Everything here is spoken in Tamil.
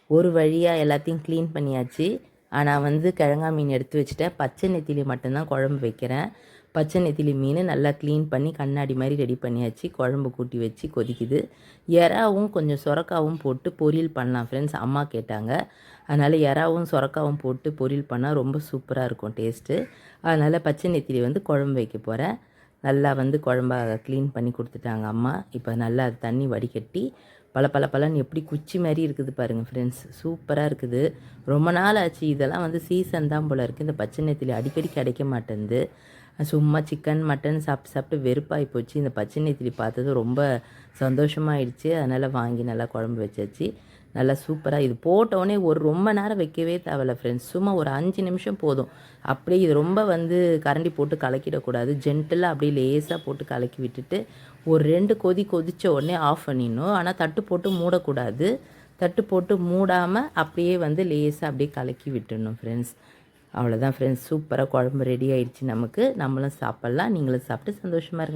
ஒரு வழியாக எல்லாத்தையும் க்ளீன் பண்ணியாச்சு. ஆனால் வந்து கிழங்கா மீன் எடுத்து வச்சுட்டேன். பச்சை நெத்திலி மட்டும்தான் குழம்பு வைக்கிறேன். பச்சை நெத்திலி மீன் நல்லா க்ளீன் பண்ணி கண்ணாடி மாதிரி ரெடி பண்ணியாச்சு. குழம்பு கூட்டி வச்சு கொதிக்குது. எறாவும் கொஞ்சம் சுரக்காவும் போட்டு பொரியல் பண்ணலாம் ஃப்ரெண்ட்ஸ், அம்மா கேட்டாங்க. அதனால் எறாவும் சுரக்காவும் போட்டு பொரியல் பண்ணால் ரொம்ப சூப்பராக இருக்கும் டேஸ்ட்டு. அதனால் பச்சை நெத்திலி வந்து குழம்பு வைக்க போகிறேன். நல்லா வந்து குழம்பா க்ளீன் பண்ணி கொடுத்துட்டாங்க அம்மா. இப்போ நல்லா அது தண்ணி வடிகட்டி பளபளன்னு எப்படி குச்சி மாதிரி இருக்குது பாருங்கள் ஃப்ரெண்ட்ஸ், சூப்பராக இருக்குது. ரொம்ப நாள் ஆச்சு. இதெல்லாம் வந்து சீசன் தான் போல் இருக்குது. இந்த பச்சை நெத்திலி அடிக்கடி கிடைக்க மாட்டேங்குது. சும்மா சிக்கன் மட்டன் சாப்பிட்டு சாப்பிட்டு வெறுப்பாகி போச்சு. இந்த பச்சை நெத்திலி பார்த்தது ரொம்ப சந்தோஷமாகிடுச்சு. அதனால் வாங்கி நல்லா குழம்பு வச்சாச்சு. நல்லா சூப்பராக இது போட்டோடனே ரொம்ப நேரம் வைக்கவே தேவையில்ல ஃப்ரெண்ட்ஸ், சும்மா ஒரு 5 நிமிஷம் போதும். அப்படியே இது ரொம்ப வந்து கரண்டி போட்டு கலக்கிடக்கூடாது. ஜென்டிலாக அப்படியே லேசாக போட்டு கலக்கி விட்டுட்டு ஒரு 2 கொதித்த உடனே ஆஃப் பண்ணிடணும். ஆனால் தட்டு போட்டு மூடக்கூடாது. தட்டு போட்டு மூடாமல் அப்படியே வந்து லேசாக அப்படியே கலக்கி விட்டுடணும் ஃப்ரெண்ட்ஸ். அவ்வளோதான் ஃப்ரெண்ட்ஸ், சூப்பராக குழம்பு ரெடி ஆயிடுச்சு நமக்கு. நம்மளும் சாப்பிட்லாம். நீங்களும் சாப்பிட்டு சந்தோஷமாக இருங்க.